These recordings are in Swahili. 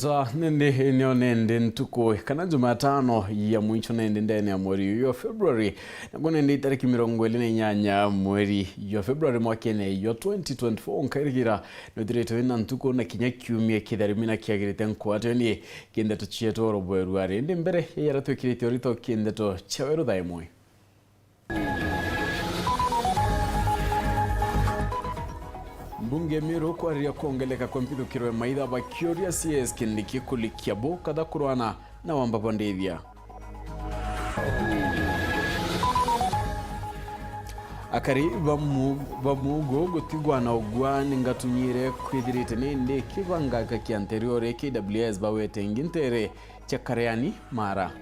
Nteto nende eneo nende ntuko kana Jumatano ya mwicho nende ndani ya mweri wa February na nende tariki 28 mweri wa February mwaka ne yo 2024 nkairigira no direto ina ntuko na kinya kiumia kitharimina kiagirite nkwato ni kende tuchieto Weru ari ndi mbere yara twikirite orito kende to chaweru thaa Imwe. Mbunge Weru kwaria kuongeleka kwa mpitho kirwe maitha ba curious yes kindiki kulikia boka da kurwana na wamba bondethia akari bamugo gutigwana ogwani ngatunyire kwithirite ninde kibanga ka anteriore KWS bawete ngintere chakareani mara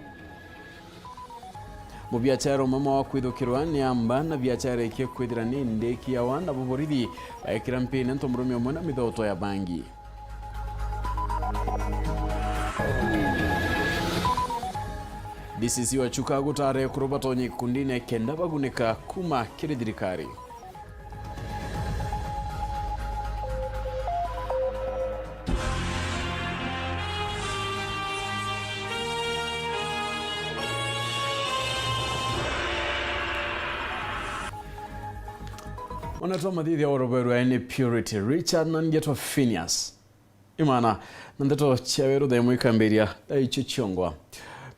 mu biachara mama wa kwithukirwa ni amba na biachara ikie kwithira ninde kia wana boborithi baikira mpine ntomurumi omwe na mithoto ya bangi DCC wa Chuka gutare kurobatonyi kundine kenda bagunika kuma kiri thirikari Wanatoma dhidi ya Weru ene Purity Richard na ngetwa PHINEAS IMAANA Nteto chaweru thaa Imwe kamberia daicho chiongwa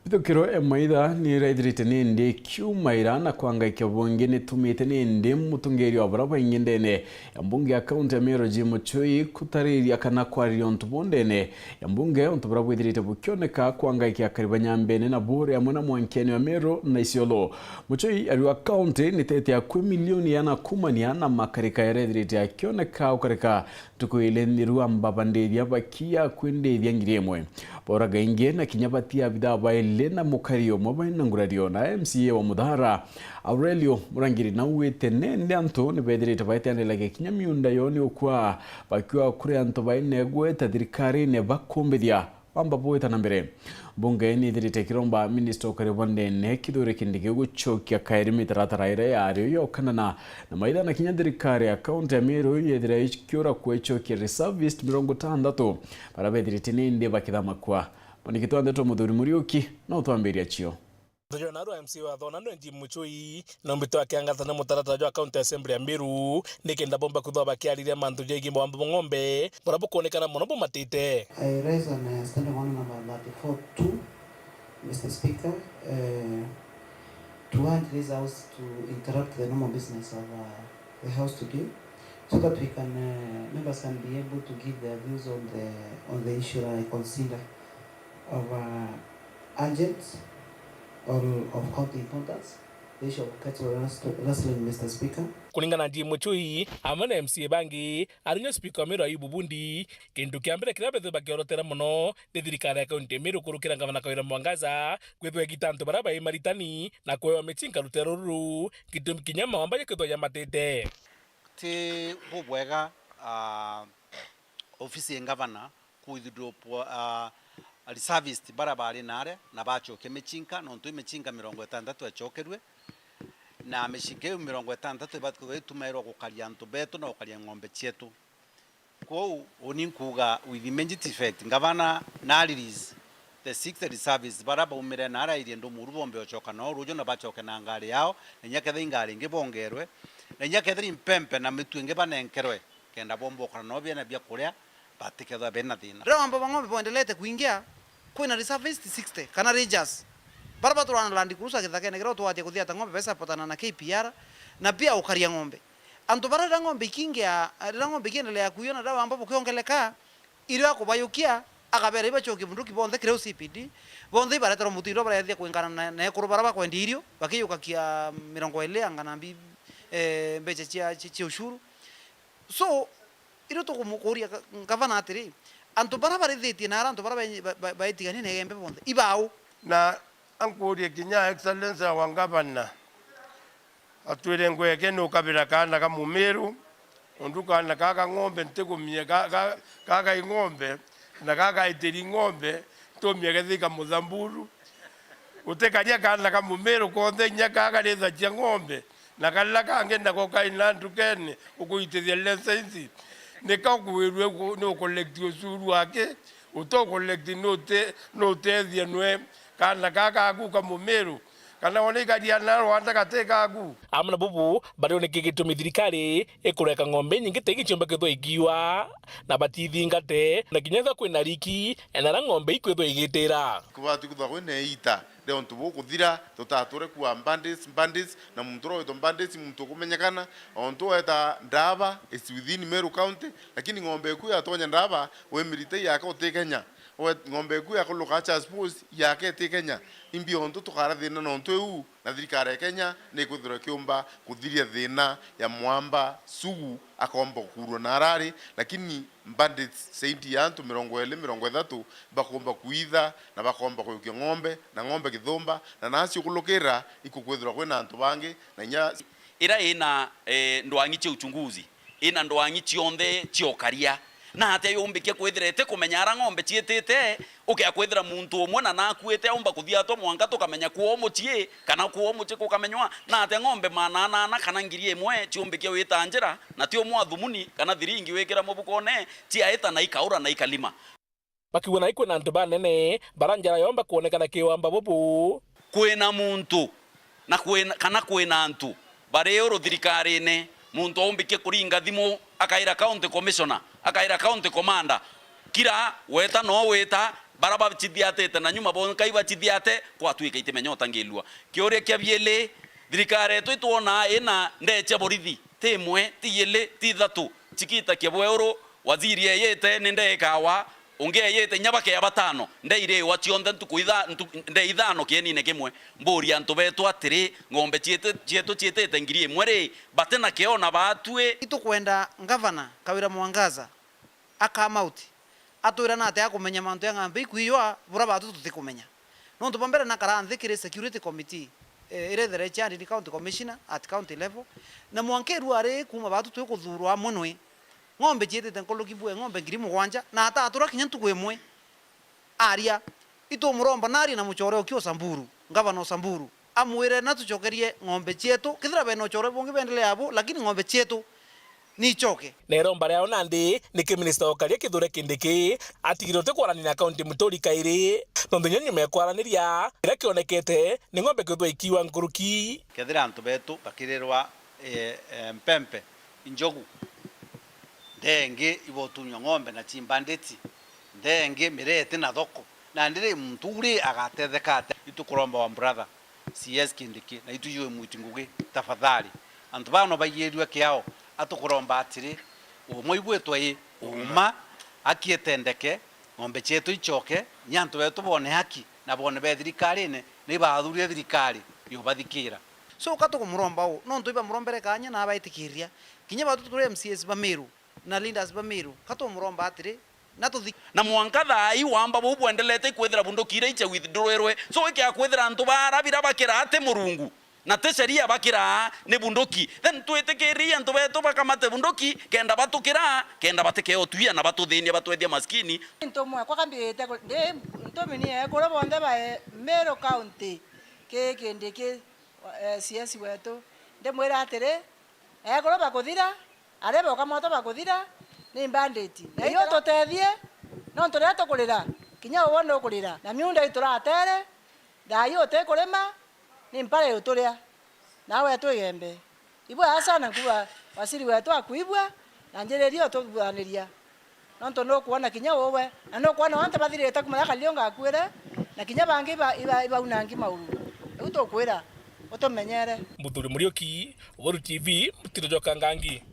Bithukiro maitha ni raithirite ninde kiumaira na kwangaikia bunge ni tumite ninde mutungeri wa baraba ingindene ya mbunge ya kaunti ya Meru Muchui kutariria kana kwario ntubondene ya mbunge ontubarabo ithirite bukioneka kwangaikia karibanyambene na bure ya mwana mwankeni wa Meru na Isiolo Muchui ariwa kaunti ni tete ya 1 milioni yana kumania na makarika ya raithirite ya kioneka ukarika tukuile nirua mbabandethia bakia kwendethia ngiri imwe boraga inge na kinyabatia bidaba Lena Mukario mobile nguradio na MCA wa Mudhara Aurelio Murangiri na wete nende anto ni bedrite baitane lage kinyamiunda yoni ukwa bakiwa kure anto baine gweta thirikari ne bakombedia wamba boita nambere bunge ni dirite kiromba minister karibonde ne kidore kindike guchokia kairi mitaratara ya ariyo kanana na maida na kinya thirikari account ya Meru yedira ikiora kwechokia reservist 60 barabe dirite ninde bakithama kwa Manikitwa Nteto muthuri Muriuki na utwambiria chio Thyo na MC wa thona no ndi Muchui no mbito akiangata na mutaratara jwa county assembly ya Meru nikenda bomba kuthwa bakiarire mantu jegi mwamba ng'ombe borabo kuonekana muno matite I raise on standing on number 34-2 Mr. Speaker to urge this house to interrupt the normal business of the house today so that we can members can be able to give their views on the issue I consider of urgent or of county importance, the issue of cattle rustling, Mr. Speaker. Kulingana ndi Muchui amana MCA bangi arinyo speaker Meru Ayubu Bundi kindu kiambere kirabethe bakiorotera muno ni thirikari ya kaunti Meru kurukira ngavana Kawira Mwangaza kwethwe gitanto baraba maritani na kwewa mechinka rutero ruru kitu kinyama wambaye kwethwa ya matete ti hubwega ofisi ya ngavana kuidhudo service barabara nare na bachoke mechinka no ntu mechinka 60 yachokerwe na mechinke 60 batko tumairo gukaria ntu beto na gukaria ng'ombe chietu ko oninkuga with immediate effect ngavana na release the 6th service baraba umire nara irie ndo muru bombe ochoka no rujo na bachoke na ngari yao na nyakethe ngari ngibongerwe na nyakethe impempe na mitwinge banenkerwe kenda bombo kana no bia na bia kuria batiketha bena thina Rao amba ng'ombe boendelete kuingia kwina reservist 60 kana rangers baraba turana land cruiser kithake negero twatie kuthia ta ng'ombe pesa potana na KPR na pia ukaria ng'ombe anto barada ng'ombe kingia ng'ombe kiendelea kuiona dawa ambapo kiongeleka ile akubayukia akabere ibachoki mundu kibonde kireo CPD bonde baratero mutiro barathia kuingana na ekuru baraba kwendi irio bakiyuka kia 20 angana mbi mbeche chia ushuru so iro to kumukuria gavana atiri anto barabara thitie na anto barabara baitigani ne gembe bonde ibao na ankuria kinya excellence wa gavana atwire ngweke no kabira kana ka Mumeru onduka na kaka ng'ombe ntegumie kaka ing'ombe na kaka itiri ng'ombe to miegethika Muthamburu utekaria kana ka Mumeru konthe nya kaka retha cia ng'ombe na kala kangenda ko kaina ndukene ukuitithia license nika kuwirwe no collect usuru wake utokolekti no tethia nwe kana kaka ku kamumeru kana onika diana Rwanda kateka ku amana bubu bari oneke gitumi thirikari ikureka ng'ombe nyingi tegi chomba ketho igiwa na batithingate na kinyatha kwina riki enara ng'ombe ikwetho igitira kubati kutha kwene ita leo ntubu kuthira tutature kwa bandits na mtoro weto bandits mtu kumenyekana onto eta ndaba is within Meru County lakini ng'ombe ku yatonya ndaba we milite yake otekenya we ng'ombe ku yako lokacha suppose yake tekenya imbi onto tukara thina no ntu na thirikari Kenya ni kuthira kiumba kuthiria thina ya mwamba sugu akomba kurwa na arari lakini bandits saidi ya antu 20-30 bakomba kuitha na bakomba kuyukia ng'ombe na ng'ombe githumba na nasi kulokera ikukwethira kwena antu bangi na nya ira ina ndwangi che uchunguzi ina ndwangi cionthe ciokaria na ate yombikia kwethirete kumenyara ng'ombe cietete ukia kwethira muntu umwe na nakuete aumba kuthia to mwanka tukamenya kuo mutie kana kuo mutie kukamenywa na ate ng'ombe manana kana ngiri imwe ciombikia wita njira na tio mwathumuni kana thiringi wekira mubukone ciaita na ikaura na ikalima bakiwa na iko na antu banene baranjara yomba kuonekana kiwamba bubu kwena muntu na kana kwena antu bare oro thirikari-ine muntu ombikie kuringa thimu akaira county commissioner akaira county commander kira weta no weta baraba chithiate na nyuma bonka iba chithiate kwa tuika itimenyota ngilwa kiore kya biele thirikari tu tuona ina ndeche borithi temwe tiyele tithatu chikita kya Weru waziri yete nende kawa unge yete nyabake ya batano ndeire wachionde ntukuitha nde ithano kienine kimwe mburi antu betu atiri ng'ombe chietete ngiri imwe batena kiona batue itukwenda governor Kawira Mwangaza akamauti atwira na ate akumenya mantu ya ng'ombe ikwiwa bura batu tutikumenya no ntubambere na karanthikire security committee ire the regional county commissioner at county level na mwankeru ari kuma batu twikuthurwa munwe ng'ombe chietete nkoloki bwe ng'ombe ngiri mugwanja na ata atura kinya ntuku imwe aria ito muromba nari na muchore ukio Samburu ngavana Samburu amwire na tuchokerie ng'ombe chietu kithira beno chore bongi bendele abo lakini ng'ombe chietu ni choke nero mbare yao nandi niki minister okaria kithure kindiki atigirote kwarani na county mutori kairi tondu nyonyi mekwaraniria ira kionekete ni ng'ombe kwithwa ikiwa nkuruki kethira antu betu bakirirwa mpempe injogu ndenge ibotunywa ng'ombe na chimbandeti ndenge mirete na thoko na ndire mturi agatethekate itukuromba wa brother CS Kindiki na ituywe mutingugi tafadhali antu bano bayirwe kiao atukuromba atiri umwe ibwetwa yi uma akietendeke ng'ombe chetu ichoke nyantu betu bone haki na bone be thirikari-ine ni bathurie thirikari yobathikira so katukumuromba u no ntuiba murombere kanya na abaitikiria kinya batu turi MCS ba Meru na leaders ba Meru katumuromba atiri na mwanka thai wamba bubu endelete kwethira bundukire iche withdrawirwe so ikia kwethira antu barabira bakira ate murungu na tesheria bakira ne bunduki then tuetekeria antu betu bakamate bunduki kenda batukira kenda bateke otuia na batuthinia batwethia maskini ntomwe kwa kambite de ntominie kuro bonde ba Meru County Kindiki CS wetu ndemwira atiri kuro bakuthira areba kamoto bakuthira ni banditi na iyo totethie no nturia tukurira kinya wone ukurira na miunda ituratere dayo te kurema ni mpare uturia nawe tugembe ibwa asana kuwa wasiri wetu akuibwa na njererio tubaniria no ntu no kuona kinya wowe na no kuona wante bathirite kumara kalionga akwire na kinya bangi iba unangi mauru uto kwira utomenyere Muthuri Murioki Weru TV mutirojoka ngangi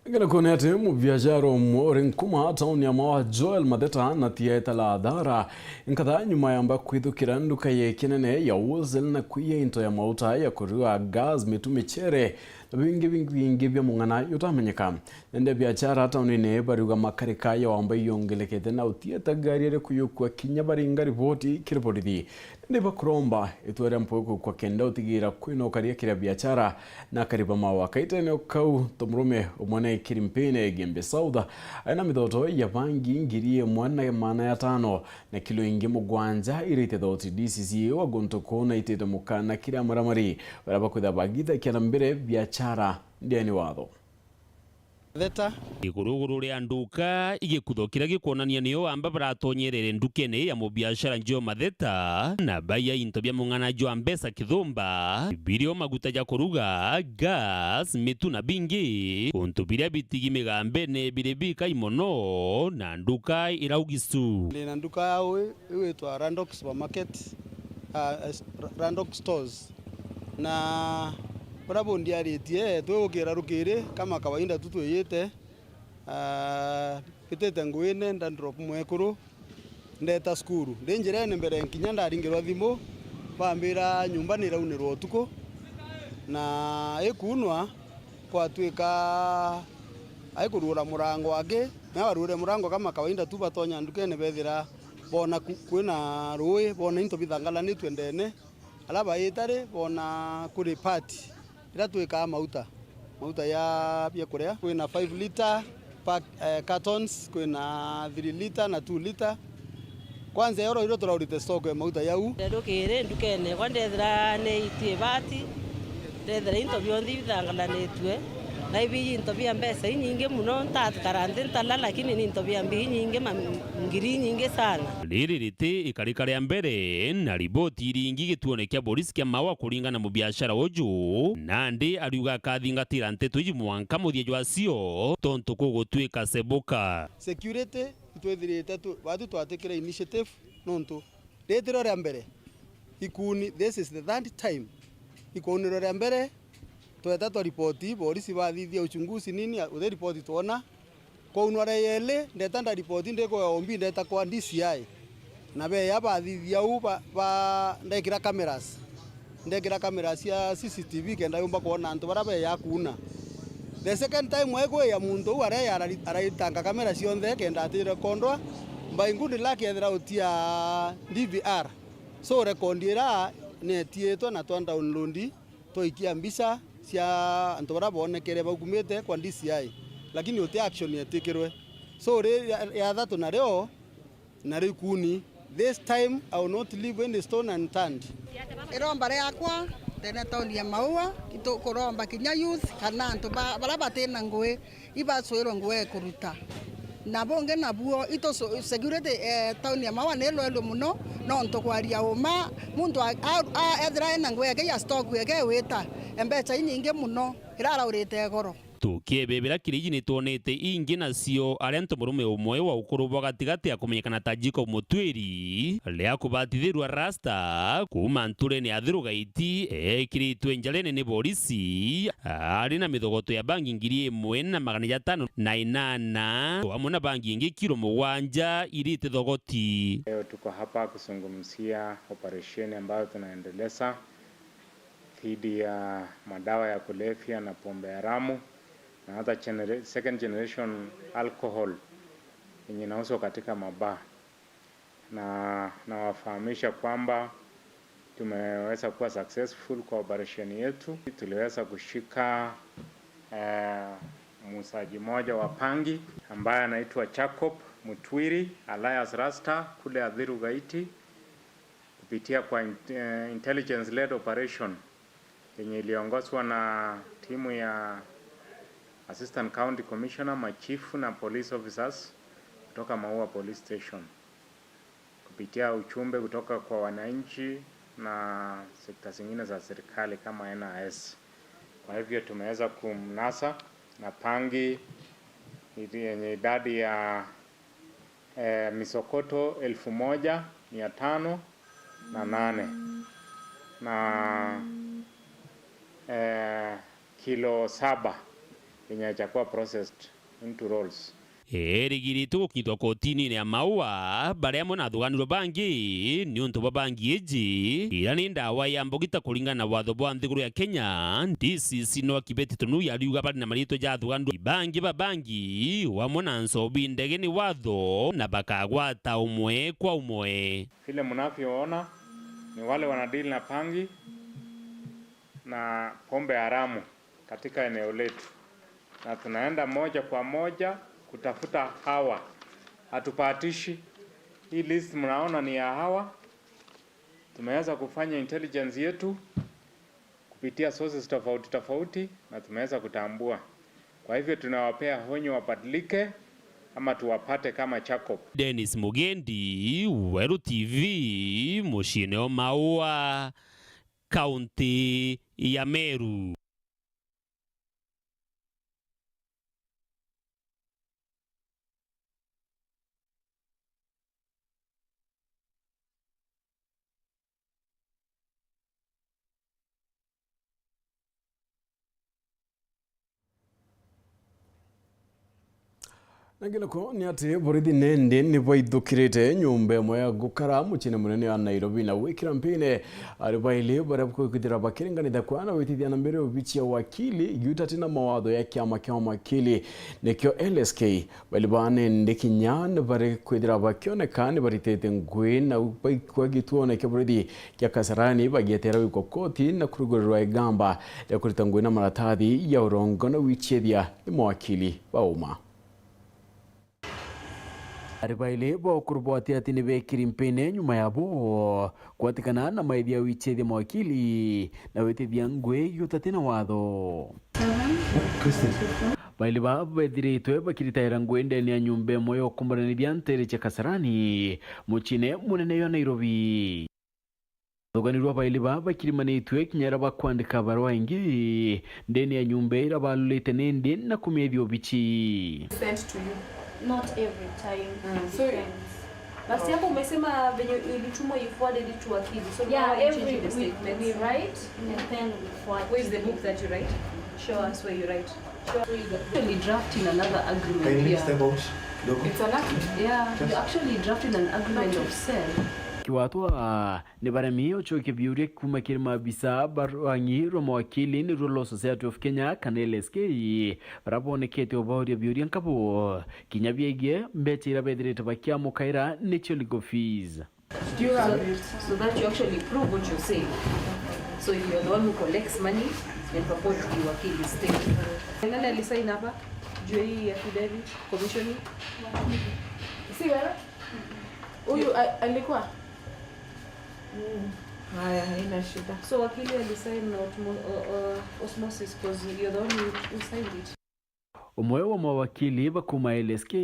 ngana kone ate mubiashara mwore nkuma tauni ya mawa Joel Madeta na tieta la Thaa nkatha nyuma yamba kwithukira nduka ye kinene ya Wozel na kwiye into ya mauta ya kuriwa gas mitumichere na bingi bya mungana yotamenyeka nende biashara tauni ne bariga makarika ya wamba yongelekete na utieta gari ere kuyukwa kinya baringa ripoti kiripoti ndi bakuromba itwere mpoko kwa kenda utigira kwino karia kira biashara na kariba mawa kaitene kau tomrume umone kirimpene gembe sauda aina mithoto ya bangi ngirie mwana mana ya tano na kilo ingi mugwanja irite thoti DCC wa gonto kona itete mukana kira maramari baraba kwitha bagitha kiana mbere biashara ndiani watho Theta iguruguru ria nduka igikuthokira gikuonania niyo amba baratonyerere ndukene ya mubiashara njio matheta na baya into bya mung'ana jwa mbesa kithumba birio maguta ja kuruga gas mitu na bingi untu biria bitigi migambe ne biribika imono na nduka iraugisu na nduka yawe iwetwa Randok Supermarket Randok Stores na urabondi aritie twegukira rukire kama kawaida tutwiyite pitete ngwine nda drop mwekuru ndeta skuru ndenjerene mbere nkinya ndaringirwa thimu bambira nyumba ni raunirwo tuko na ikunwa kwatwika aikurura murango wake na warure murango kama kawaida tu batonya ndukene bethira bona kwina ruwe bona into bithangala ni twendene alaba itare bona kuri party ira twika mauta ya bia kurea kwina 5 liter pack cartons kwina 3 liter na 2 liter kwanza yoro iro turaurite stock ya mauta yau ndukire ndukene kwandethira ne itie bati ndethira into biondi bithangala netwe na ibi into bia mbesa nyingi muno ntatkarande ntala lakini ni into bia mbi nyingi ngiri nyingi sana riri riti ikarika ria mbere na riboti iringi gituone kia polisi kia mawa kuringana mu biashara oju nandi ariuga kathingatira Nteto iji mwanka muthie jwacio tontu kugutwika seboka security twethirite watu twatikira initiative nontu retiro ria mbere ikuni this is the third time ikuniro ria mbere tweta to ripoti polisi bathithia uchunguzi nini uthe ripoti tuona kwa unwara yele ndeta ripoti ndeko ombi ndeta kwa DCI na be yabathithia u ba ndekira cameras ya CCTV kenda yumba kuona antu barabe yakuna the second time wego ya muntu are araitanga kamera cionthe kenda atire kondwa mbaingundi lake ethira utia DVR so rekondira netieto na twa download toikia mbisa cia antu barabonekere bagumite kwa DCI lakini uti action yetikirwe so ya thatu na reo na rikuni this time I will not leave any stone unturned iromba yakwa tena tauni ya maua itukuromba kinya youth kana antu barabatena ngwe ibaswero ngwe kuruta na bonge na buo ito security tauni ya maua nelo muno no ntokwaria uma muntu ethira ena ngwe ke ya stock yake weta embecha nyingi muno iraraurite goro tukiebebera kiriji ni tuonete ingi nacio aria ntomurume umwe wa ukurubwa gatigati ya kumenyekana ta Jacob Mutwiri ria kubatithirwa rasta kuma nturene athirugaiti ekiritwe njarene ni polisi ari na mithogoto ya bangi 1,508 hamwe na bangi ingi kilo 7 irite thogoti. Leo tuko hapa kuzungumzia operesheni ambayo tunaendeleza dhidi ya madawa ya kulevya na pombe haramu na hata second generation alcohol yenye inauzwa katika mabaa, na nawafahamisha kwamba tumeweza kuwa successful kwa operation yetu. Tuliweza kushika muuzaji mmoja wa pangi ambaye anaitwa Jacob Mutwiri alias Rasta kule Athirugaiti kupitia kwa intelligence led operation yenye iliongozwa na timu ya Assistant County Commissioner, machifu na police officers kutoka Maua Police Station kupitia uchumbe kutoka kwa wananchi na sekta zingine za serikali kama NIS. Kwa hivyo tumeweza kumnasa na pangi yenye idadi ya misokoto 1,508 na kilo 7 yenye chakuwa processed into rolls. Erigiritu gukitwa kotini ya Maua baria mona thuganirwo bangi ni untu bwa bangi eji ira ni ndawa ya mbogita kuringana na watho bwa nthiguru ya Kenya. DCC no kibeti tunu yariuga bari na marito ja thuganirwo bangi bangi wamona nsobi ndege ni watho na bakagwata umwe kwa umwe. Vile mnavyoona ni wale wanadili na pangi na pombe haramu katika eneo letu, na tunaenda moja kwa moja kutafuta hawa, hatupatishi. Hii list mnaona ni ya hawa. Tumeweza kufanya intelligence yetu kupitia sources tofauti na tumeweza kutambua Kwa hivyo tunawapea honyo wabadilike ama tuwapate kama Jacob. Dennis Mugendi, Weru TV, muciĩ-inĩ wa Maua, kaunti ya Meru. Nagilako ni ati borithi nende ni baithukirite nyumba imwe ya gukara mucine munene wa Nairobi na wikira mpine ari baile bara kwithira bakiringanitha kwana witithia na mbere ubichia wakili igutatina mawatho ya kiama kia makili nekio LSK bali bane ndikinyan bare kwithira bakionekana baritete ngwe na kwa gituone kia borithi kia Kasarani bagietera wiko koti na kurugurwa igamba ya kurita ngwe na maratathi ya urongo na wichethia ni mawakili wa umma. Aribaile bo kurubwati ati ni bekiri mpene nyuma yabo kwatikana na maithia wichethia mawakili na wetithia ngwe yutatina watho. Baile ba bethiritwe bakiritaira ngwe ndeni ya nyumba imwe yo kumbananithia ntere cha Kasarani mucine munene wa Nairobi. Thuganirwa baile ba bakirimanitwe kinyara bakwandika barua ingi ndeni ya nyumba ira balulite nende na kumethio bichi. Not every time. Basi hapo umesema venye ilitumwa you forwarded it to wakili. So yeah, every we write and then we forward. Where is the book that you write? Show us where you write. So you actually drafting another agreement. Can you step out? It's an agreement. Yeah, you're actually drafting an agreement of sale. Kiwatwa ni baramiyo choke biure kuma kirma bisa barangi ro mawakili ni Royal Society of Kenya kana LSK barabone kete obauria biure nkapo kinyabiege mbetira bedrete bakia mukaira nature legal fees. Do you have it? So that you actually prove what you say. So if you're the one who collects money and propose to wakili state. Nani alisign hapa? Juu hii affidavit commissioning? Si wewe? Huyu alikuwa haya haina shida. So wakili alisign osmosis because you're the one who signed it. Umwe wa mawakili bakuma LSK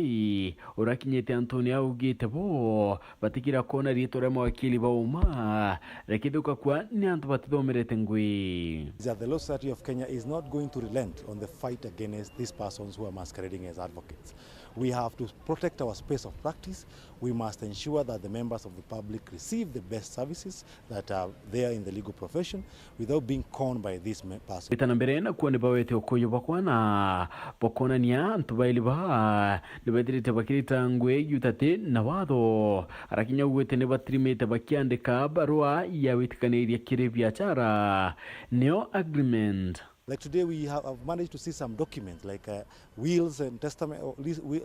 urakinyete Antonio augite bo batikira kona rito ra mawakili ba uma rekithuka kwa ni antu batithomerete ngwi. The Law Society of Kenya is not going to relent on the fight against these persons who are masquerading as advocates. We have to protect our space of practice. We must ensure that the members of the public receive the best services that are there in the legal profession without being conned by these persons. Itanambere na kuwa nibawete okoyo bakwana bokona niya antubaili ba nibadirite bakirita ngwe yutate na watho arakinya ugwete nibatrimete bakiandika barua ya witikaneiria kire biachara neo agreement. Like today we have managed to see some documents like wills and testament, or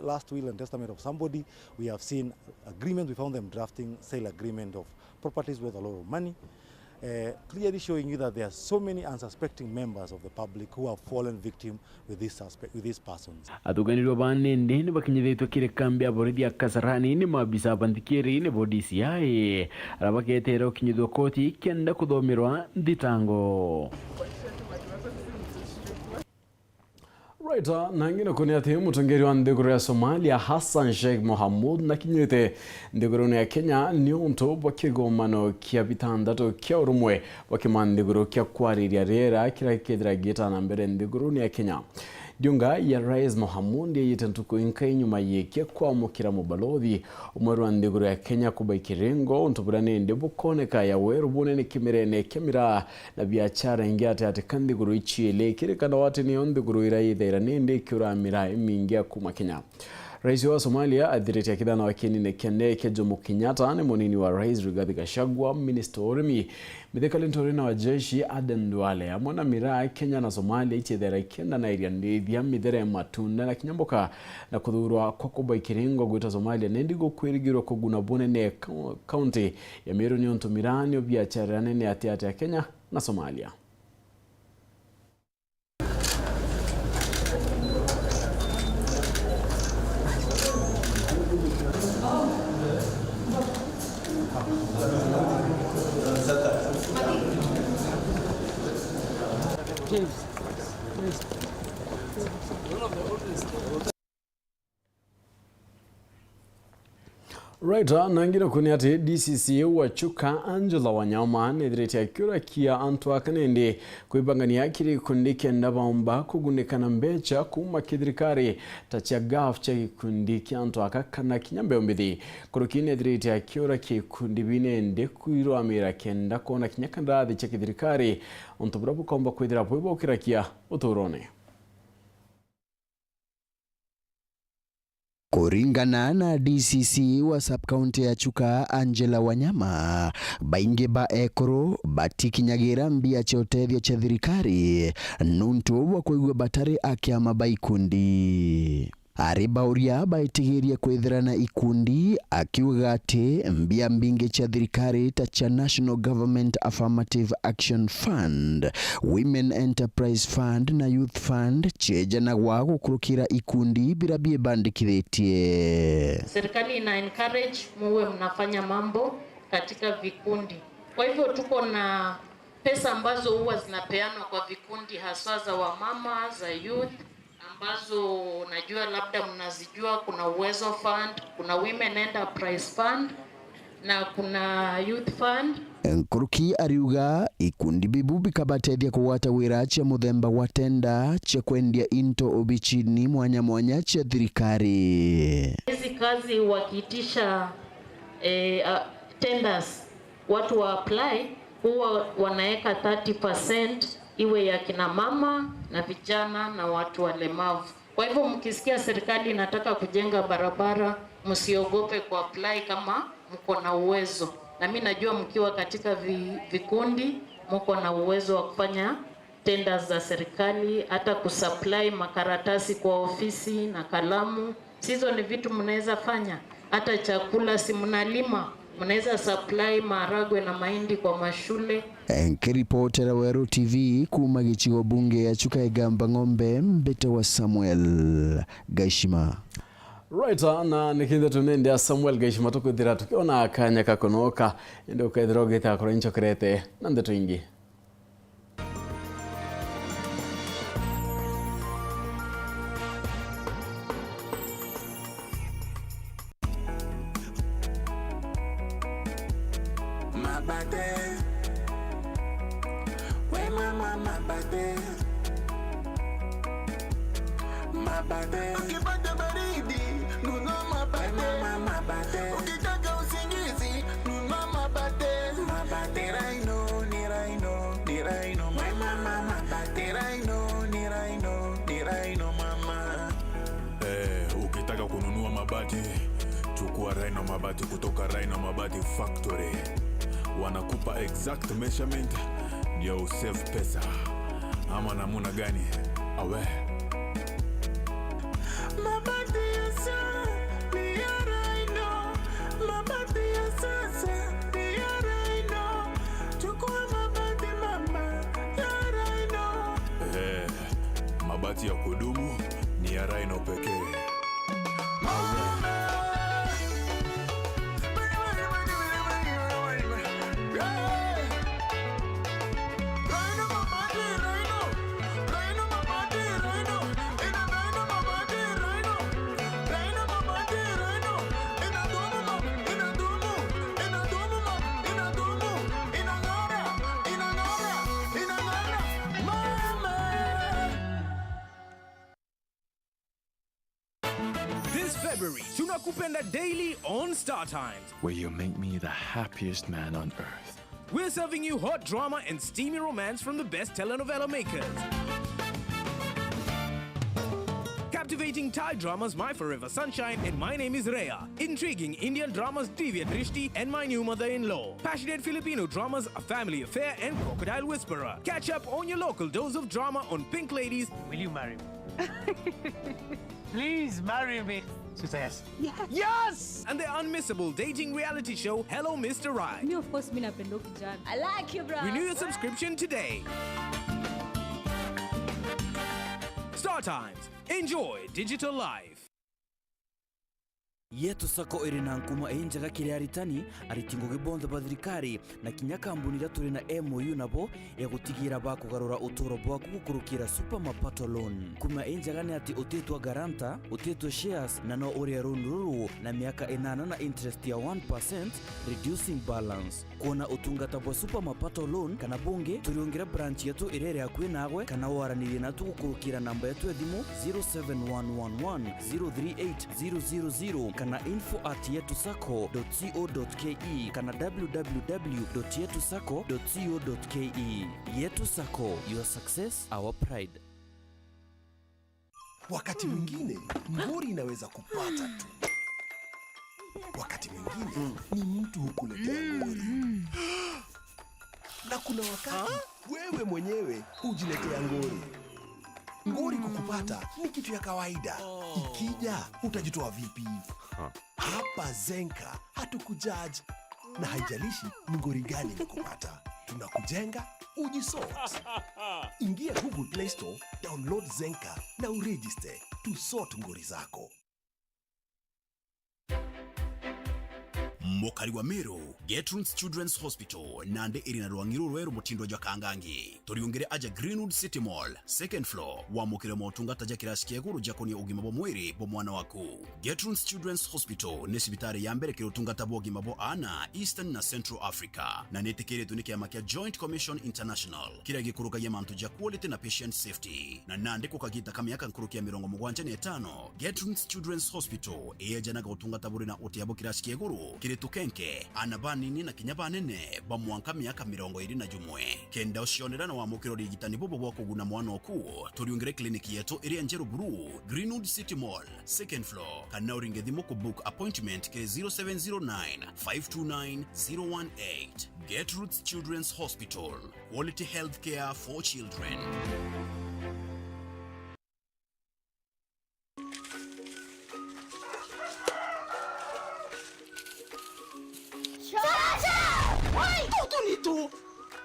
last will and testament of somebody. We have seen agreement, we found them drafting sale agreement of properties worth a lot of money. Clearly showing you that there are so many unsuspecting members of the public who have fallen victim with these persons. Atuganirwa bane ndeni bakinyithitwe kire kambi ya borithi ya Kasarani ni mabisa bandikiri ni bodisi yae arabaketera ukinyithwa koti kenda kuthomirwa nditango. Right, nangina kuni ati mutongeri wa ndegoro ya Somalia Hassan Sheikh Mohamud na kinyete ndegoro ya Kenya ni onto bakigomano kia bitandatu kia urumwe bakimandegoro kia kwariria rera kira kedra geta na mbere ndegoro ya Kenya. Diunga ya Rais Mohamud ya yitantuko inkai nyuma yekia kwa mukira mubalothi umweru wa ndegoro ya Kenya kubaikirengo ontoburane ndebukoneka ya Weru bunene kimirene kemira na biachara ingiate ati kandigoro ichiele kire kana wati ni ondegoro iraitha iranende kiura mira imingia kuma Kenya. Rais wa Somalia adirete kidana wakini ne kende ke Jomo Kenyatta ne monini wa Rais Rigathi Gachagua Minister Oremi midekali ntorina wa jeshi Aden Duale amona mira Kenya na Somalia ichethera kenda na iriandithia midere matunda na kinyamboka na kuthurwa kwa kubaikirengo gwita Somalia nendigo kwirigirwa kuguna bunene county ya Meru ni ontumirani obiachara nene ati ya Kenya na Somalia. Right, nangino kuniati DCC wachuka Angela Wanyama nethirite akiura kia antu akanende kuibangania kiri kundi kenda baomba kugunekana mbecha kuma kithirikari tachia gaf cha kikundi kia antu akakana kinyambe ombithi kuruki nethirite akiura kikundi binende kuiro amira kenda kona kinyakandathi cha kithirikari onto burabu komba kwithira bwibo kirakia uturone. Kuringana na DCC wa subcounty ya Chuka Angela Wanyama, baingi ba ekoro batikinyagira mbia cha utethio cha thirikari nuntu wa kuigwa batari akiama baikundi. Aribauria baitigiria kwithirana ikundi akiuga ati mbia mbingi cha thirikari ta cha National Government Affirmative Action Fund, Women Enterprise Fund na Youth Fund chejana gwa gukurukira ikundi bila bie bandikithitie. Serikali ina encourage muwe mnafanya mambo katika vikundi. Kwa hivyo tuko na pesa ambazo huwa zinapeanwa kwa vikundi hasa za wamama, za youth, ambazo najua labda mnazijua. Kuna Uwezo Fund, kuna Women Enterprise Fund na kuna Youth Fund. Nkuruki ariuga ikundi bibu bikabatethia kuwata wira cha muthemba wa tenda cha kwendia into obichini mwanya mwanya cha thirikari. Hizi kazi wakiitisha tenders watu wa apply huwa wanaeka 30% iwe ya kina mama na vijana na watu walemavu. Kwa hivyo mkisikia serikali inataka kujenga barabara, msiogope ku apply kama mko na uwezo. Na mimi najua mkiwa katika vikundi mko na uwezo wa kufanya tenders za serikali, hata kusupply makaratasi kwa ofisi na kalamu. Hizo ni vitu mnaweza fanya. Hata chakula si mnalima, mnaweza supply maharagwe na mahindi kwa mashule. Nkiripotera Weru TV kuma gichigo bunge ya Chuka Igamba Ng'ombe Mbete wa Samuel Gaishima. Right, na nikitha tunende Samuel Gaishima tukuthira tukiona akanya kakonoka ende ukaithira ugita akora inchokerete na Nteto ingi. Ukitaka kununua mabati, chukua Rhino Mabati kutoka Rhino Mabati Factory. Wanakupa exact measurement ndio usave pesa. Ama namuna gani? Awe mabati ya sasa ni ya Rhino. Mabati ya sasa ni ya Rhino. Chukua mabati mama ya Rhino. Mabati ya kudumu ni ya Rhino pekee. February, tunakupenda daily on Star Times, where you make me the happiest man on earth. We're serving you hot drama and steamy romance from the best telenovela makers. Captivating Thai dramas My Forever Sunshine and My Name is Rhea. Intriguing Indian dramas Divya Drishti and My New Mother-in-Law. Passionate Filipino dramas A Family Affair and Crocodile Whisperer. Catch up on your local dose of drama on Pink Ladies. Will you marry me? Please marry me. She says, yes! Yes! And the unmissable dating reality show, Hello Mr. Right. Me, of course, me napendo kijana. I like you, bro. Renew your subscription today. Star Times. Enjoy digital life. Yetu sako iri na nkuma enjaga kiri aritani aritingo gibonda bathirikari na kinya kambuni ria turi na MOU nabo egutigira bakugarura uturo bwaku gukurukira super mapato loan. Kuma enjaga ni ati utetwa garanta, utetwa shares na no uri ruru na miaka 8 na interest ya 1% reducing balance. Kuona utungata bwa super mapato loan kana bunge turiongera branch yetu irere yakwe nawe kana waranire na tugukurukira namba yetu ya thimu 0711038000 kana info@yetusako.co.ke kana www.yetusako.co.ke. Yetu Sako, your success, our pride. Wakati mwingine ngori inaweza kupata tu. Wakati mwingine ni mtu hukuletea ngori. Na kuna wakati wewe mwenyewe hujiletea ngori. Ngori kukupata ni kitu ya kawaida. Ikija utajitoa vipi? Hapa Zenka hatukujudge na haijalishi ni ngori gani imekupata. Tunakujenga ujisort. Ingia Google Play Store, download Zenka na uregister to sort ngori zako. Mokari wa Meru, Gertrude's Children's Hospital, nande irina rwangiru rweru mutindo jwa kangangi. Toriongere aja Greenwood City Mall, second floor, wa mokire motungata ja kirasi guru jakoni ugima bo mwiri bo mwana waku. Gertrude's Children's Hospital ne sibitari ya mbere kirutungata bo ugima bo ana Eastern na Central Africa. Na netekere tunike ya makia Joint Commission International. Kira gikuruka ya mantu ja quality na patient safety. Na nande kukagita kamiaka nkuruki ya mirongo mugwanja ne etano. Gertrude's Children's Hospital janaga utungata buri na ote ya bo kirasi guru. Tukenke anabanini na kinyabanene bamwanka miaka 21 kenda ushionerana wa mukiro digitani bobo bwako guna mwana okuo turiungere kliniki yetu iri Njero Buru Greenwood City Mall second floor kana uringe thimo ku book appointment ke 0709 529 018. Gertrude's Children's Hospital, quality health care for children.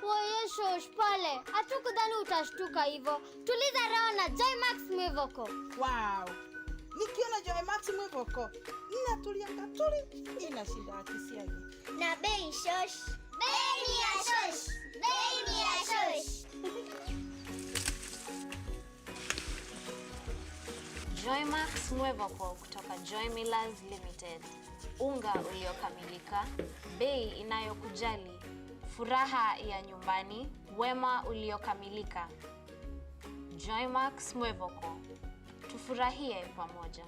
Woye shosh pale, hatukudhani utashtuka hivyo. Tuliza roho na Joymax Mwivoko. Wow. Nikiona Joymax Mwivoko, inatulia katuri, inashinda akisiagi. Na bei shosh. Bei ni ya shosh. Bei ni ya shosh. Joymax Mwivoko kutoka Joy Millers Limited. Unga uliokamilika, bei inayokujali, furaha ya nyumbani, wema uliokamilika. Joymax Mwivoko. Tufurahie pamoja.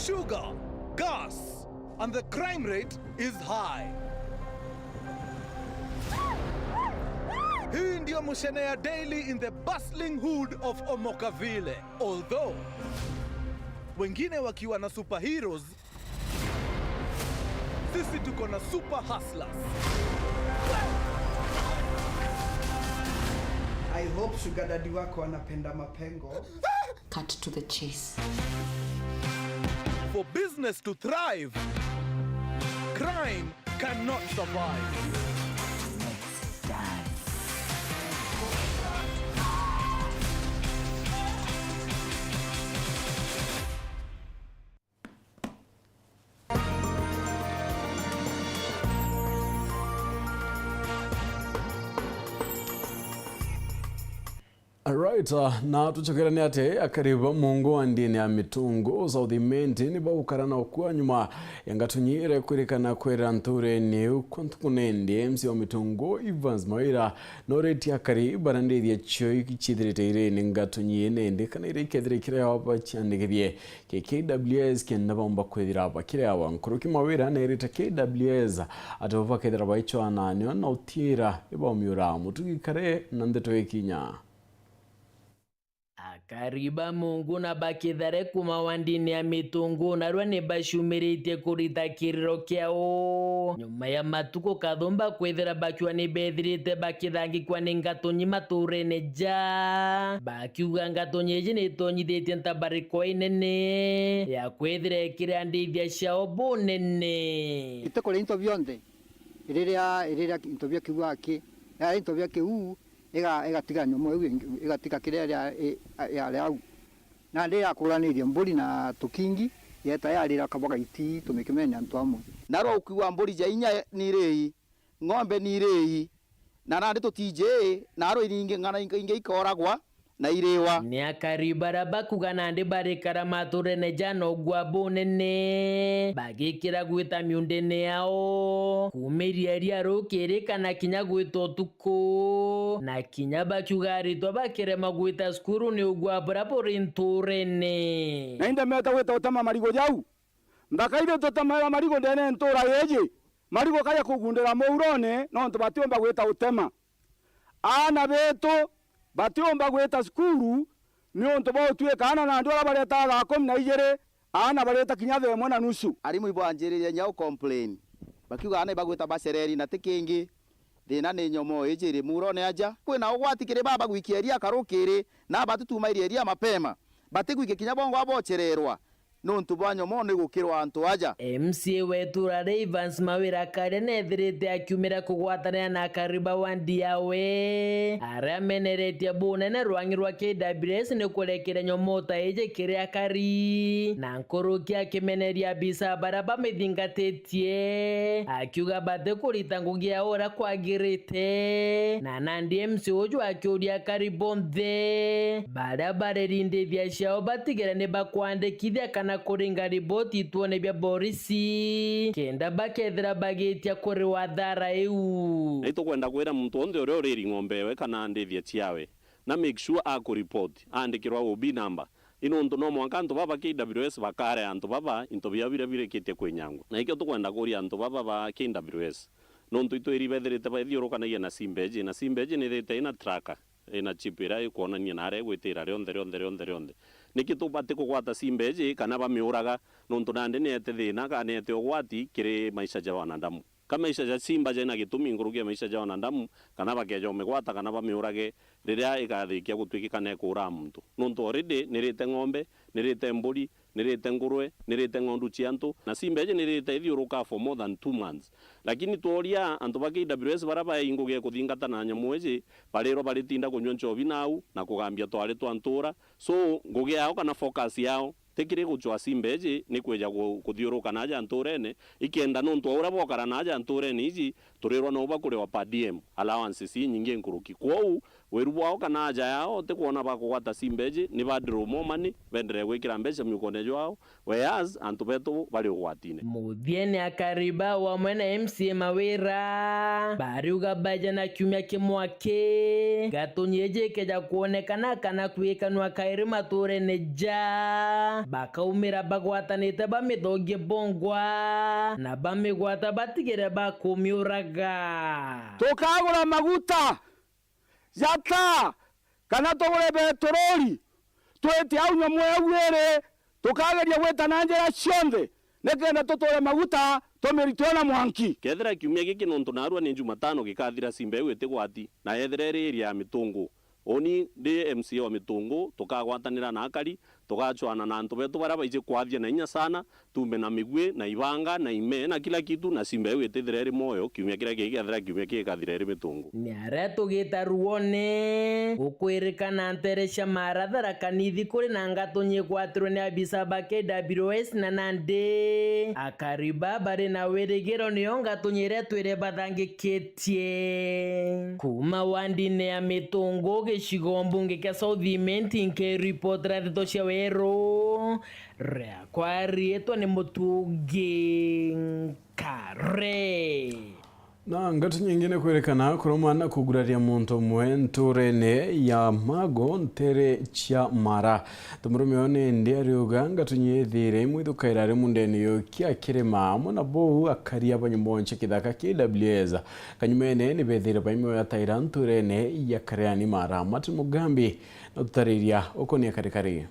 Sugar, gas, and the crime rate is high. Hii ndio Mushenea daily in the bustling hood of Omokavile. Although wengine wakiwa na superheroes, sisi tuko na super hustlers. I hope sugar daddy wako anapenda mapengo. Cut to the chase. For business to thrive, crime cannot survive. Alright, na tuchokerani ate akariba mungu wa ndini ya mitungu za udhimenti ni baukarana ukua nyuma yangatunyire kurikana kwera nture ni ukwantukunendi MC wa mitungu Evans Mawira noreti akariba nandidi ya choi kichidrite ire ningatunyi nende kana ire kedre kire wapa chiandikidie ke KWS kenda bomba kwedira wapa kire wa nkuruki Mawira na irita KWS atova kedra baicho ananyo na utira iba umiura mutugi kare nandeto ekinya. Kariba mungu na bakithare kuma wandini ya mitungu na rwa nibashumirite kurita kiriro kiao nyuma ya matuko kathumba kwithira bakiwa nibethirite bakithangikwa ni ngatonyi maturene ja bakiuga ngatonyi iji nitonyithitie ntabariko inene ya kwithira ikira ndithia ciao bunene itekore into bionde iriria into bia kiuga ki into bia kiu ega tiga nyomo ega tika kire ya au na ndi akulanirie mburi na tukingi yeta yarira kaboga iti tumikimenya antu amwe naro ukiwa mburi ja inya ni rei ng'ombe ni rei na nandi tutije naro iringe ngana inge ikoragwa na irewa ni akaribara bakugana ndi barikara mature ne jano gwabo nene bagikira gwita miundene yao kumeria ria rokerekana kinya gwito tuko na kinya bachugari to bakirema gwita skuru ni ugwabra porinturene na inde meta gwita utama marigo jau ndakaire tutama marigo ndene ntura yeje marigo kaya kugundira mourone no ntubatiomba gwita utema ana beto batiomba gweta skuru ni onto bo tuekana na ndola baleta ga 12 ana baleta kinya 1.5 arimu ibanjiriria nyao complain bakiuga ana bagweta basereri na tikingi thina ni nyomo ejiri murone aja kwina ugwatikire baba gwikieria karukiri na batutumairia mapema batigwike kinya bongo abochererwa nontu banyomo ni gukirwa antu aja MCA wetu Evans Mawira kare nethirite akiumira kugwatanira na kariba wandi yawe aria meneretie bunene rwangi rwa KWS ni kurekera nyomota eje kiria kari na nkoroki akimeneria bisa baraba mithingatetie akiuga bate kurita ngugia ora kwagirite na nandi MCA uju akiuria karibonthe barabara rindithia ciao batigere ni bakwandikithia kana kuringa riboti tuone bya Borisi kenda bakethera bagetia kuri wathara eu nito kwenda kwira muntu onde ore ori ng'ombe we kana ndithia ciawe na make sure aku report andikirwa OB number ino ndo no mwanka antu baba KWS bakare antu baba into bya birekete kwenyangwa na ikyo tukwenda kuri antu baba ba KWS no ntu itu iribetherete ba thiorokanagia na simbeji ni thete ina tracker ina chipira ikuonania na are gwitira rionde niki tubate kugwata simbeji kana bamiuraga nontu nande nete thina kana nete ogwati kiri maisha ja wanadamu kama maisha ja simba jena gitumi ngurugia maisha ja wanadamu kana bakeja omegwata kana bamiurage riria igathikia gutwikikana kura muntu nontu already nirite ng'ombe nirite mburi nirite ngurwe nirite ng'ondu ciantu na simbeji nirite ithiuruka for more than 2 months lakini tuoria antu ba KWS baraba inguge kuthingata na nyamu ezi barero baritinda kunywa nchovi nau na kugambia twari twantura so nguge yao kana focus yao tekire guchwa simbeji ni kweja kuthiuruka na aja nturene ikenda nontu aura bokara na aja nturene izi turirwa no bakure wa PDM allowances nyingi nkuruki kwou weru wao kana aja yao te kuona bakugwata simbeji ni badro momani bendere gwikira mbeca myukone jwao whereas antu betu bali ugwatine muthiene akariba wa mwene MCA Mawira bariuga baja na kiumia kimwake gatonyeje keja kuonekana kana kwikanwa kairi mature neja bakaumira bagwatanite bamithogie bongwa na bamigwata batigire bakumiuraga tukagura maguta yata kana tugure betoroli twete au nyamu egwere tukageria gweta na njira cionthe nekenda tutore maguta tumiritona mwanki kethira kiumia giki nontu narua ni Jumatano gikathira simbe wete gwati na yethira ria ya mitungu oni ndi MCA wa mitungu tukagwatanira na akari tukachwana na antu betu bara baije kwathia na inya sana tumbe na migwe na ibanga na ime na kila kitu na simbe wete thireri moyo kiumia kira gikathira kiumia gikathira ri mitungu ni areto gita ruone gukwirikana nteresha marathara kanithi kuri na ngatonye kwatirwo ni abisa ba KWS na nande akariba bari na werigero niyo ngatonyere twire bathangikitie kuma wandine ya mitungu gicigo mbunge kia Southiment nke report rathito cia Weru rea kwarieto ni mutungi kare na ngatu nyingine kwerekana kuromana kuguraria muntu mwe nturene ya mago ntere cha mara tumurume one ndi ariuga ngatu nyethire mwithukaira ri mundeni yo kia kirema mona bo akaria banyumbonche kithaka KWS kanyumene ni bethire baimwe ya taira nturene ya kareani mara mati mugambi na tutariria okonia karikari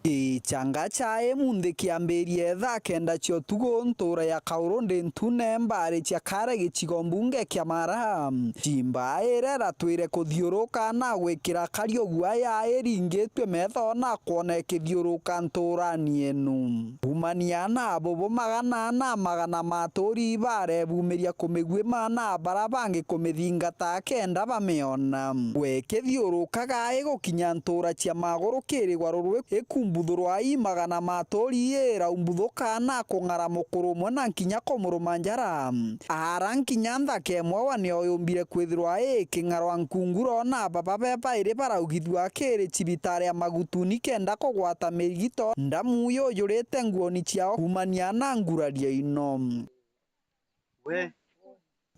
Changa chae munde kiamberie thaa kenda cio tugo ntura ya kauronde ntune mbari cia kare gicigo mbunge kia Mara. Chimba irera twire kuthiuruka na gwikira kario guaya iringitwe metho na kuone kithiuruka nturani enu. Bumania na bobo magana maturi bare bumiria kumigwima na barabangi kumithingata kenda bameona. We kithiurukaga igukinya ntura cia maguru kirigwa rurwe ikumbudhurwa magana maturi era umbudhuka na kung'ara mukuru mwana nkinya komuruma njara. Ara nkinya nthake mwe nio yumbire kwithirwa king'arwa nkunguro na baba beba iri baraugithwa kiri cibitari ya Magutuni kenda kugwata mirigito ndamu yuyurite nguoni ciao kumania na nguraria ino.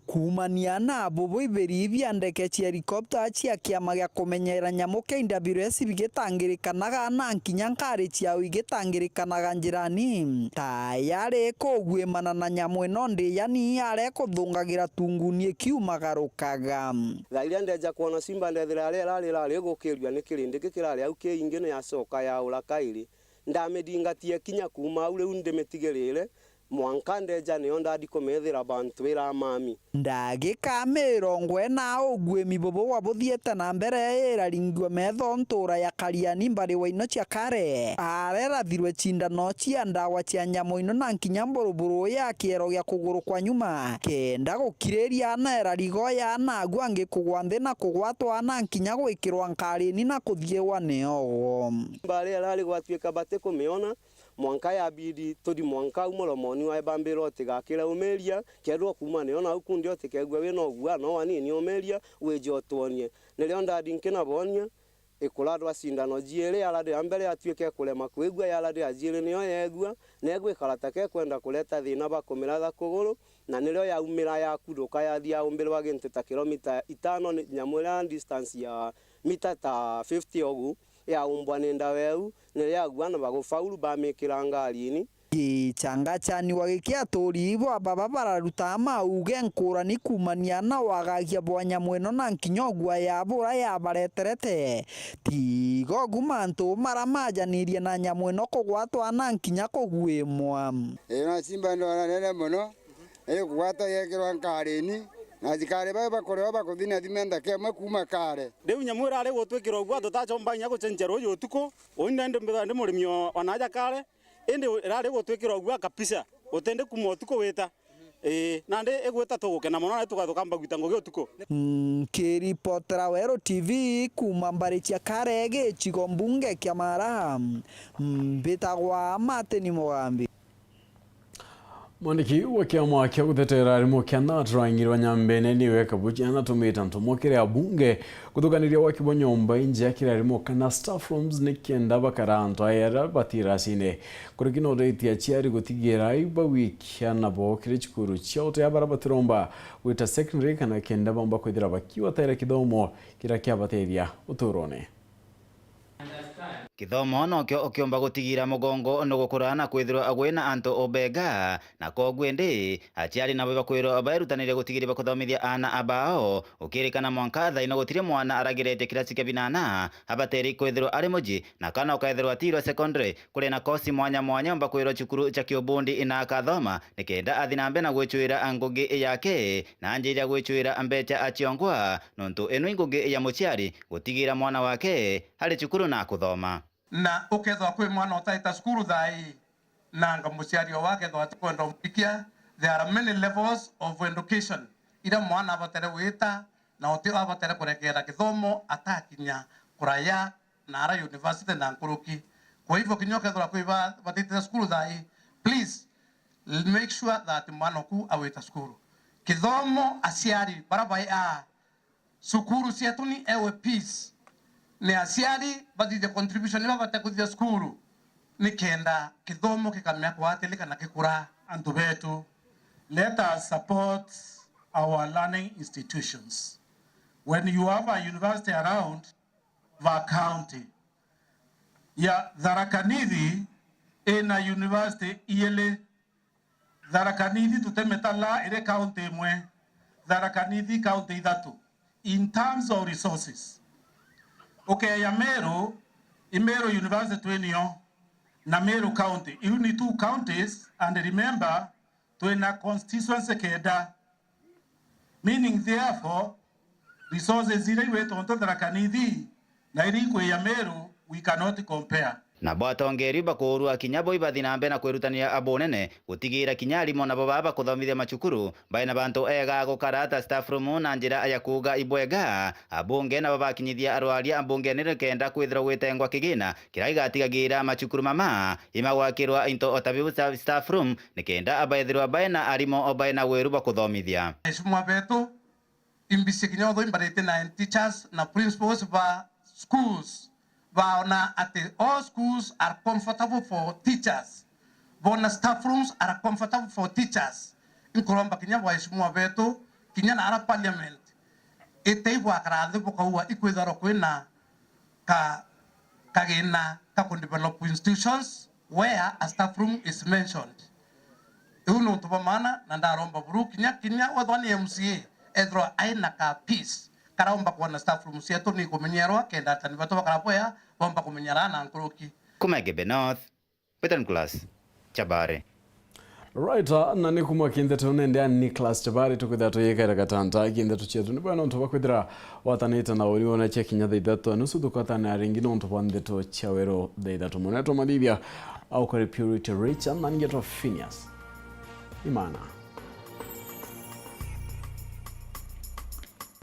Kumania na bobo iberi bya ndeke cia helicopter cia kiama gya kumenyera nyamu KWS bigitangirikanaga na nkinya nkari ciao igitangirikanaga njirani. Tayari kugwimana na nyamu ino ndi yani yare kuthungagira tunguni kiumagarukaga. Thaira ndeja kuona simba ndethira rari gukiria ni kirindi gikirari au kiingi ni yacoka ya urakairi ndamedingatie kinya kuma ule undimitigirire mwanka ndeja ni onda ndikomethira bantu wira mami ndagika 40 ugwemi bobo wabuthiete na mbere iraringwa metho ntura ya Kariani mbari wa ino cia kare arera thirwe cindano cia ndawa cia nyamu ino na nkinya mburuburu ya kiero gya kuguru kwa nyuma kenda gukiriria na erarigo ya na gwangi kugwa nthi na kugwatwa na nkinya gwikirwa nkarini na kuthiewa neo mbari arari gwatuika bate kumiona mwanka ya bidi todi mwanka umolomoni wa bambiro tigakira umeria kedwa kuma ne ona ukundi otikegwa we no gwa no wani ni umeria weje otonie nele ndadi nkena bonia ekuladwa sindano jiele alade ambele atuike kulema kwegwa yalade ajile niyo yegwa negwe kalatake kwenda kuleta thina bakomera kuguru na nilio ya umira ya kudoka ya dia umbele wa genteta kilomita 5 nyamura distance ya mita ta 50 ogu ya umbwanenda weu nile ya gwana bagofaulu bamekira ngarini changa chani wagikia tori bo baba bararuta mauge nkurani kumania na wagagia bwanya mweno na nkinyogwa ya bura ya bareterete tigo gumanto maramajanirie na nyamweno kugwatwa na nkinya kugwimwa na simba ndo nene muno kugwata yekirwa nkarini na zikare baba koreo bakuthina thimenda kemwe kuma kare riu nyamwira ari gutwikira ugwa tutachomba nya gucenjera uyu tuko oinde ndi murimi onaja kare indi rari gutwikira ugwa kapisa utende kumotuko weta nande egweta tugukena muno na tukamba gwita ngoge utuko kiripotera Weru TV kuma mbari cia karege cigo mbunge kia Mara mbitagwa Mateni Mugambi Mwandiki wa kiama kia gutetera arimo kia naturangirwa nyambene niwe kabuchi anatumita ntumokere abunge kuthuganiria wakibo nyomba inje akira arimo kana staff rooms nikienda bakaranto ayara batirasine kurikino reitia chiari gutigira iba wiki anabo kire chikuru chiote abara batiromba wita secondary kana kenda bamba kwithira bakiwa tayari kithomo kira kia bateria uturone Kithomo nokyo ukiomba gutigira mugongo no gukurana kwithirwa agwina anto obenga na kogwende aciari nabo bakwiro baerutanire gutigirira kuthomithia ana abao ukirikana mwanka thaino gutire mwana aragirete kirasi kia binana abateri kwithirwa ari muji na kana ukaithirwa tiro secondary kuri na kosi mwanya bakwiro cukuru cha kiobundi ina kathoma nikenda athinambe na gwichuira angugi yake na anjira gwichuira ambecha achiongwa nontu eno ingugi ya muciari gutigira mwana wake hali cukuru na kuthoma na ukethwa kwi mwana utaita skuru thai nanga muciari wake thwa kwenda mpikia. There are many levels of education ira mwana abatere wita na uti abatere kurekera kithomo atakinya kuraya na ara university na nkuruki. Kwa hivyo kinyoke thwa kwi batite skuru thai, please make sure that mwana ku awita skuru kithomo aciari barabai a sukuru cietuni ewe peace ne aciari bathithe contribution iba batakuthia skuru nikenda kithomo kikamya kwateleka na kikura antu betu. Let us support our learning institutions. When you have a university around the county, Tharaka Nithi in a university ile Tharaka Nithi tutemetala ile county imwe Tharaka Nithi county ithatu in terms of resources. Okay, ya Meru University wenio na Meru County. You need 2 counties, and remember, to a constituency keda. Meaning, therefore, resources zile wetu onto Tharaka Nithi na irikwe ya Meru, we cannot compare. Na bwatongeri bakuru akinyabo ibathi na mbe na kwirutania abonene gutigira kinyarimo na baba kuthomithia macukuru baina bantu ega gukarata staff room na njira ya kuga ibwega abunge na baba kinyithia arwaria abunge nire kenda kwithira gwitengwa kigina kiraiga macukuru mama imagwakirwa into otabibu staff room nikenda abaithirwa baina arimo obaina Weru bakuthomithia Mheshimiwa betu imbisikinyo tho imbarete na teachers na principals ba schools Vaona at all schools are comfortable for teachers. Bona staff rooms are comfortable for teachers. Inkolomba kinya waheshimiwa wetu kinya na parliament. Eteiwa karadhi bukaua ikwitharo kwina kagina develop institutions where a staff room is mentioned. Uno tubamana na ndaromba buru kinya wadwani MCA edro aina ka peace. Karaomba kuona staff room yetu ni kumenyerwa kenda tani batoba karapoya bomba kumenyerana nkoroki Kumegebe North Western Class Chabare Right, na ni kumwa Nteto nende Nicholas Chabare tukwitha tuyikara katanta Nteto chetu ni bwana ntuba kwithira watanita na uri ona che kinya thaithatu nusu thukata na ringi no ntuba Nteto chawero thaithatu muneto malivia au kare purity rich and nangeto PHINEAS IMAANA